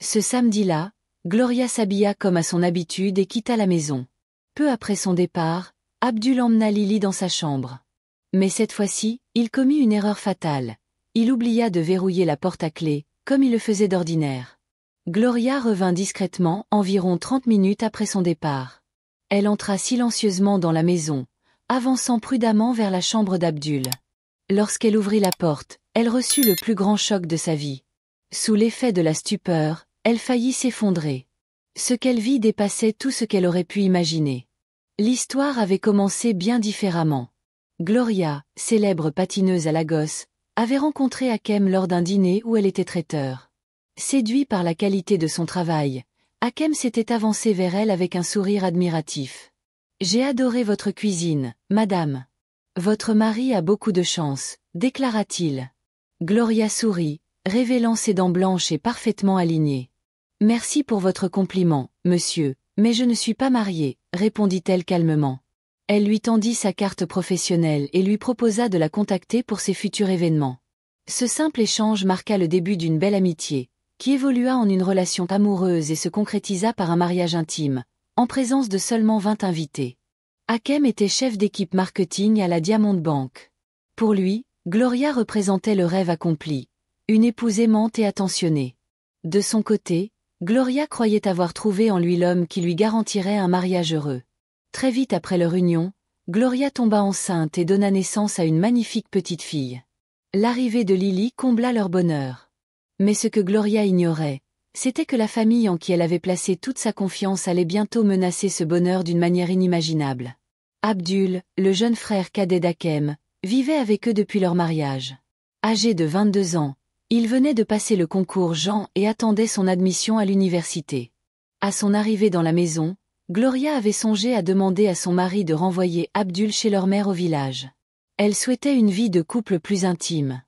Ce samedi-là, Gloria s'habilla comme à son habitude et quitta la maison. Peu après son départ, Abdul emmena Lily dans sa chambre. Mais cette fois-ci, il commit une erreur fatale. Il oublia de verrouiller la porte à clé, comme il le faisait d'ordinaire. Gloria revint discrètement environ 30 minutes après son départ. Elle entra silencieusement dans la maison, avançant prudemment vers la chambre d'Abdul. Lorsqu'elle ouvrit la porte, elle reçut le plus grand choc de sa vie. Sous l'effet de la stupeur, elle faillit s'effondrer. Ce qu'elle vit dépassait tout ce qu'elle aurait pu imaginer. L'histoire avait commencé bien différemment. Gloria, célèbre patineuse à Lagos, avait rencontré Hakem lors d'un dîner où elle était traiteur. Séduit par la qualité de son travail, Hakem s'était avancé vers elle avec un sourire admiratif. « J'ai adoré votre cuisine, madame. Votre mari a beaucoup de chance, déclara-t-il. Gloria sourit, révélant ses dents blanches et parfaitement alignées. « Merci pour votre compliment, monsieur, mais je ne suis pas mariée, répondit-elle calmement. Elle lui tendit sa carte professionnelle et lui proposa de la contacter pour ses futurs événements. Ce simple échange marqua le début d'une belle amitié, qui évolua en une relation amoureuse et se concrétisa par un mariage intime, en présence de seulement 20 invités. Hakem était chef d'équipe marketing à la Diamond Bank. Pour lui, Gloria représentait le rêve accompli, une épouse aimante et attentionnée. De son côté, Gloria croyait avoir trouvé en lui l'homme qui lui garantirait un mariage heureux. Très vite après leur union, Gloria tomba enceinte et donna naissance à une magnifique petite fille. L'arrivée de Lily combla leur bonheur. Mais ce que Gloria ignorait, c'était que la famille en qui elle avait placé toute sa confiance allait bientôt menacer ce bonheur d'une manière inimaginable. Abdul, le jeune frère cadet d'Hakem, vivait avec eux depuis leur mariage. Âgé de 22 ans, il venait de passer le concours Jean et attendait son admission à l'université. À son arrivée dans la maison, Gloria avait songé à demander à son mari de renvoyer Abdul chez leur mère au village. Elle souhaitait une vie de couple plus intime.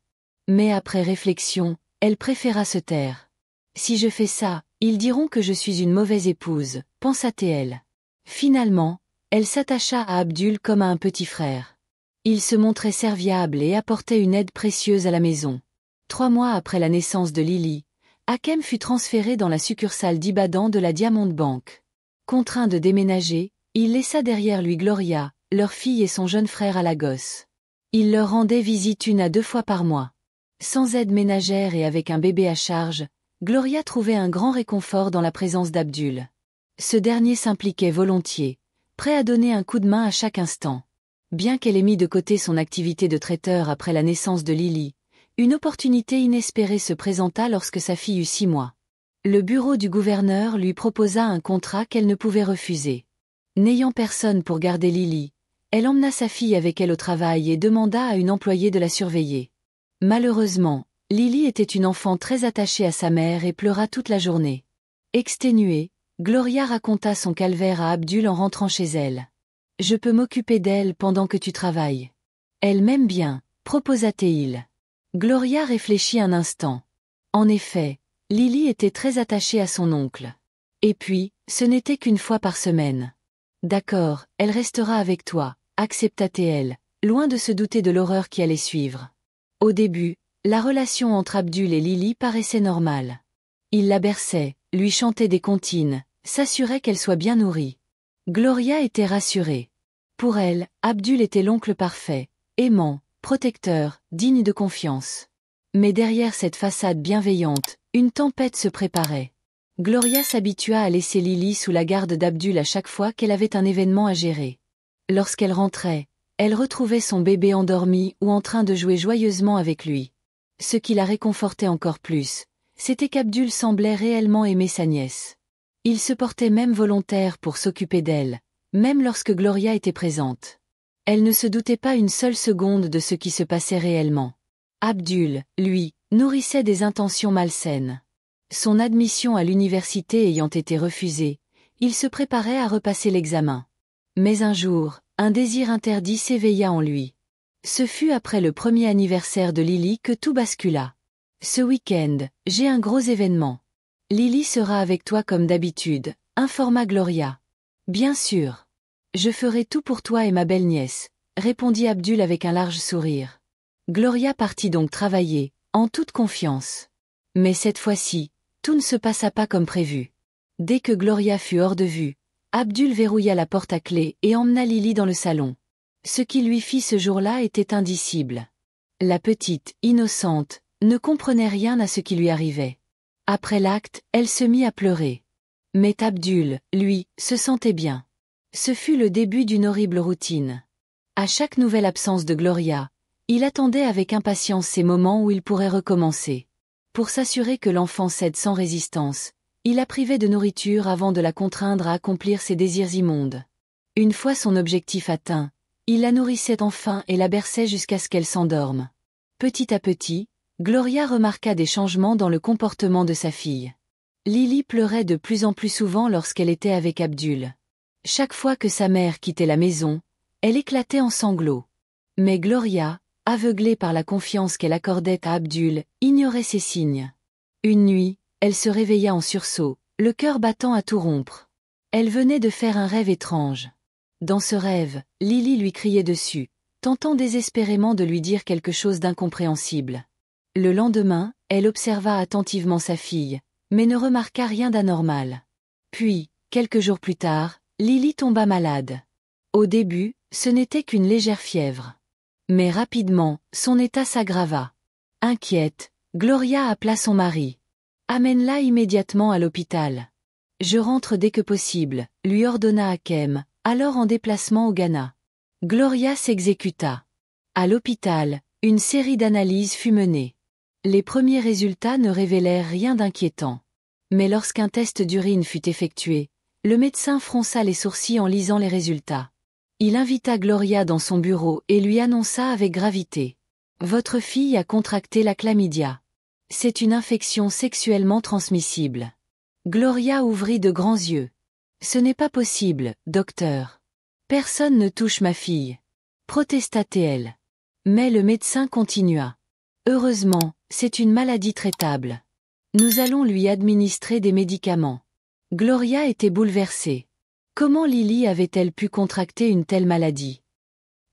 Mais après réflexion, elle préféra se taire. « Si je fais ça, ils diront que je suis une mauvaise épouse, pensa-t-elle. Finalement, elle s'attacha à Abdul comme à un petit frère. Il se montrait serviable et apportait une aide précieuse à la maison. 3 mois après la naissance de Lily, Hakem fut transféré dans la succursale d'Ibadan de la Diamond Bank. Contraint de déménager, il laissa derrière lui Gloria, leur fille et son jeune frère à Lagos. Il leur rendait visite 1 à 2 fois par mois. Sans aide ménagère et avec un bébé à charge, Gloria trouvait un grand réconfort dans la présence d'Abdul. Ce dernier s'impliquait volontiers, prêt à donner un coup de main à chaque instant. Bien qu'elle ait mis de côté son activité de traiteur après la naissance de Lily, une opportunité inespérée se présenta lorsque sa fille eut 6 mois. Le bureau du gouverneur lui proposa un contrat qu'elle ne pouvait refuser. N'ayant personne pour garder Lily, elle emmena sa fille avec elle au travail et demanda à une employée de la surveiller. Malheureusement, Lily était une enfant très attachée à sa mère et pleura toute la journée. Exténuée, Gloria raconta son calvaire à Abdul en rentrant chez elle. « Je peux m'occuper d'elle pendant que tu travailles. Elle m'aime bien, proposa-t-il. Gloria réfléchit un instant. En effet, Lily était très attachée à son oncle. Et puis, ce n'était qu'1 fois par semaine. D'accord, elle restera avec toi, accepta-t-elle, loin de se douter de l'horreur qui allait suivre. Au début, la relation entre Abdul et Lily paraissait normale. Il la berçait, lui chantait des comptines, s'assurait qu'elle soit bien nourrie. Gloria était rassurée. Pour elle, Abdul était l'oncle parfait, aimant, protecteur, digne de confiance. Mais derrière cette façade bienveillante, une tempête se préparait. Gloria s'habitua à laisser Lily sous la garde d'Abdul à chaque fois qu'elle avait un événement à gérer. Lorsqu'elle rentrait, elle retrouvait son bébé endormi ou en train de jouer joyeusement avec lui. Ce qui la réconfortait encore plus, c'était qu'Abdul semblait réellement aimer sa nièce. Il se portait même volontaire pour s'occuper d'elle, même lorsque Gloria était présente. Elle ne se doutait pas une seule seconde de ce qui se passait réellement. Abdul, lui, nourrissait des intentions malsaines. Son admission à l'université ayant été refusée, il se préparait à repasser l'examen. Mais un jour, un désir interdit s'éveilla en lui. Ce fut après le premier anniversaire de Lily que tout bascula. « Ce week-end, j'ai un gros événement. Lily sera avec toi comme d'habitude, informa Gloria. « Bien sûr. Je ferai tout pour toi et ma belle-nièce, » répondit Abdul avec un large sourire. Gloria partit donc travailler, en toute confiance. Mais cette fois-ci, Tout ne se passa pas comme prévu. Dès que Gloria fut hors de vue, Abdul verrouilla la porte à clé et emmena Lily dans le salon. Ce qu'il lui fit ce jour-là était indicible. La petite, innocente, ne comprenait rien à ce qui lui arrivait. Après l'acte, elle se mit à pleurer. Mais Abdul, lui, se sentait bien. Ce fut le début d'une horrible routine. À chaque nouvelle absence de Gloria, il attendait avec impatience ces moments où il pourrait recommencer. Pour s'assurer que l'enfant cède sans résistance, il la privait de nourriture avant de la contraindre à accomplir ses désirs immondes. Une fois son objectif atteint, il la nourrissait enfin et la berçait jusqu'à ce qu'elle s'endorme. Petit à petit, Gloria remarqua des changements dans le comportement de sa fille. Lily pleurait de plus en plus souvent lorsqu'elle était avec Abdul. Chaque fois que sa mère quittait la maison, elle éclatait en sanglots. Mais Gloria, aveuglée par la confiance qu'elle accordait à Abdul, ignorait ces signes. Une nuit, elle se réveilla en sursaut, le cœur battant à tout rompre. Elle venait de faire un rêve étrange. Dans ce rêve, Lily lui criait dessus, tentant désespérément de lui dire quelque chose d'incompréhensible. Le lendemain, elle observa attentivement sa fille, mais ne remarqua rien d'anormal. Puis, quelques jours plus tard, Lily tomba malade. Au début, ce n'était qu'une légère fièvre. Mais rapidement, son état s'aggrava. Inquiète, Gloria appela son mari. « Amène-la immédiatement à l'hôpital. »« Je rentre dès que possible », lui ordonna Hakem, alors en déplacement au Ghana. Gloria s'exécuta. À l'hôpital, une série d'analyses fut menée. Les premiers résultats ne révélèrent rien d'inquiétant. Mais lorsqu'un test d'urine fut effectué, le médecin fronça les sourcils en lisant les résultats. Il invita Gloria dans son bureau et lui annonça avec gravité. « Votre fille a contracté la chlamydia. C'est une infection sexuellement transmissible. » Gloria ouvrit de grands yeux. « Ce n'est pas possible, docteur. Personne ne touche ma fille. » protesta-t-elle. Mais le médecin continua. « Heureusement, c'est une maladie traitable. Nous allons lui administrer des médicaments. » Gloria était bouleversée. Comment Lily avait-elle pu contracter une telle maladie?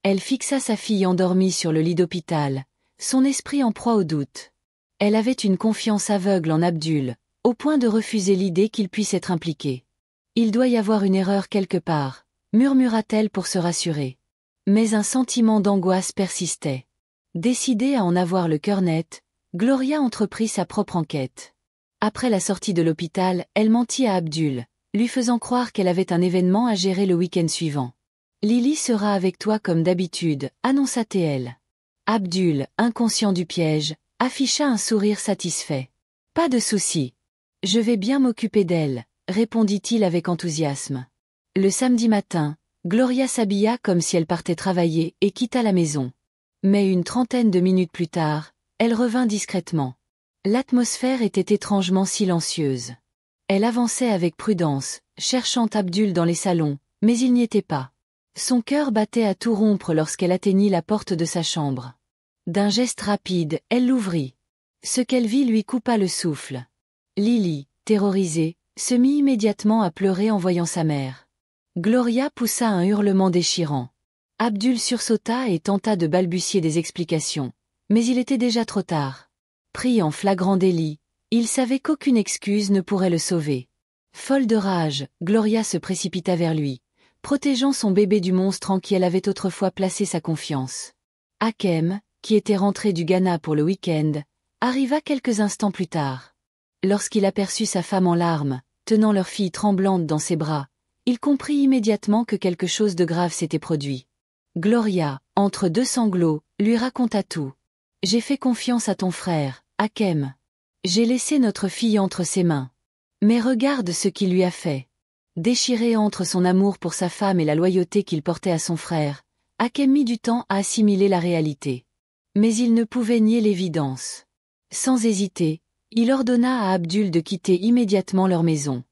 Elle fixa sa fille endormie sur le lit d'hôpital, son esprit en proie au doute. Elle avait une confiance aveugle en Abdul, au point de refuser l'idée qu'il puisse être impliqué. « Il doit y avoir une erreur quelque part », murmura-t-elle pour se rassurer. Mais un sentiment d'angoisse persistait. Décidée à en avoir le cœur net, Gloria entreprit sa propre enquête. Après la sortie de l'hôpital, elle mentit à Abdul, lui faisant croire qu'elle avait un événement à gérer le week-end suivant. « Lily sera avec toi comme d'habitude », annonça-t-elle. Abdul, inconscient du piège, afficha un sourire satisfait. « Pas de souci. Je vais bien m'occuper d'elle », répondit-il avec enthousiasme. Le samedi matin, Gloria s'habilla comme si elle partait travailler et quitta la maison. Mais une trentaine de minutes plus tard, elle revint discrètement. L'atmosphère était étrangement silencieuse. Elle avançait avec prudence, cherchant Abdul dans les salons, mais il n'y était pas. Son cœur battait à tout rompre lorsqu'elle atteignit la porte de sa chambre. D'un geste rapide, elle l'ouvrit. Ce qu'elle vit lui coupa le souffle. Lily, terrorisée, se mit immédiatement à pleurer en voyant sa mère. Gloria poussa un hurlement déchirant. Abdul sursauta et tenta de balbutier des explications, mais il était déjà trop tard. Pris en flagrant délit, il savait qu'aucune excuse ne pourrait le sauver. Folle de rage, Gloria se précipita vers lui, protégeant son bébé du monstre en qui elle avait autrefois placé sa confiance. Hakem, qui était rentré du Ghana pour le week-end, arriva quelques instants plus tard. Lorsqu'il aperçut sa femme en larmes, tenant leur fille tremblante dans ses bras, il comprit immédiatement que quelque chose de grave s'était produit. Gloria, entre deux sanglots, lui raconta tout. « J'ai fait confiance à ton frère, Hakem. J'ai laissé notre fille entre ses mains. Mais regarde ce qu'il lui a fait. » Déchiré entre son amour pour sa femme et la loyauté qu'il portait à son frère, Hakem mit du temps à assimiler la réalité. Mais il ne pouvait nier l'évidence. Sans hésiter, il ordonna à Abdul de quitter immédiatement leur maison.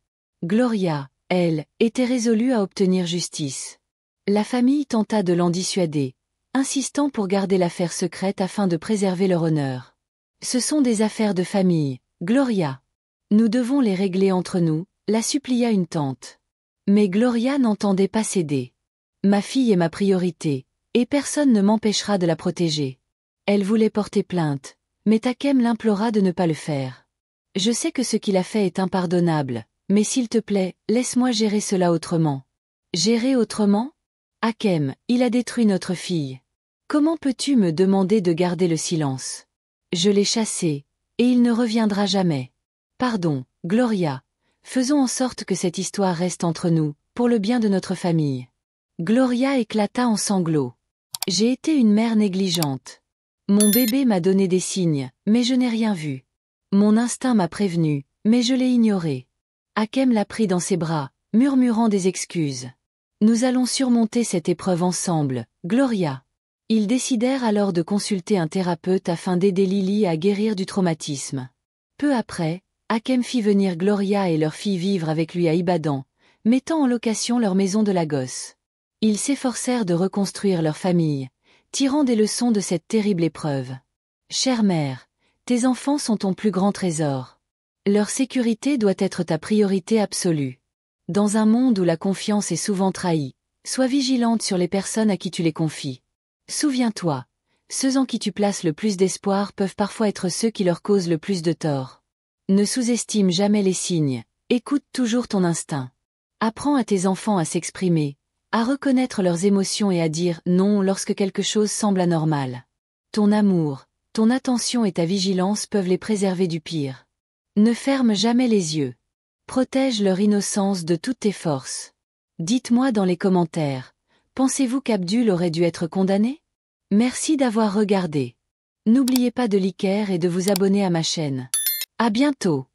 Gloria, elle, était résolue à obtenir justice. La famille tenta de l'en dissuader, insistant pour garder l'affaire secrète afin de préserver leur honneur. « Ce sont des affaires de famille, Gloria. Nous devons les régler entre nous », la supplia une tante. Mais Gloria n'entendait pas céder. « Ma fille est ma priorité, et personne ne m'empêchera de la protéger. » Elle voulait porter plainte, mais Hakem l'implora de ne pas le faire. Je sais que ce qu'il a fait est impardonnable, mais s'il te plaît, laisse-moi gérer cela autrement. Gérer autrement? Hakem, il a détruit notre fille. Comment peux-tu me demander de garder le silence? Je l'ai chassé, et il ne reviendra jamais. Pardon, Gloria. Faisons en sorte que cette histoire reste entre nous, pour le bien de notre famille. Gloria éclata en sanglots. J'ai été une mère négligente. Mon bébé m'a donné des signes, mais je n'ai rien vu. Mon instinct m'a prévenu, mais je l'ai ignoré. Hakem l'a pris dans ses bras, murmurant des excuses. Nous allons surmonter cette épreuve ensemble, Gloria. Ils décidèrent alors de consulter un thérapeute afin d'aider Lily à guérir du traumatisme. Peu après, Hakem fit venir Gloria et leur fille vivre avec lui à Ibadan, mettant en location leur maison de Lagos. Ils s'efforcèrent de reconstruire leur famille, tirant des leçons de cette terrible épreuve. Chère mère, tes enfants sont ton plus grand trésor. Leur sécurité doit être ta priorité absolue. Dans un monde où la confiance est souvent trahie, sois vigilante sur les personnes à qui tu les confies. Souviens-toi, ceux en qui tu places le plus d'espoir peuvent parfois être ceux qui leur causent le plus de tort. Ne sous-estime jamais les signes, écoute toujours ton instinct. Apprends à tes enfants à s'exprimer, à reconnaître leurs émotions et à dire non lorsque quelque chose semble anormal. Ton amour, ton attention et ta vigilance peuvent les préserver du pire. Ne ferme jamais les yeux. Protège leur innocence de toutes tes forces. Dites-moi dans les commentaires, pensez-vous qu'Abdul aurait dû être condamné? Merci d'avoir regardé. N'oubliez pas de liker et de vous abonner à ma chaîne. À bientôt.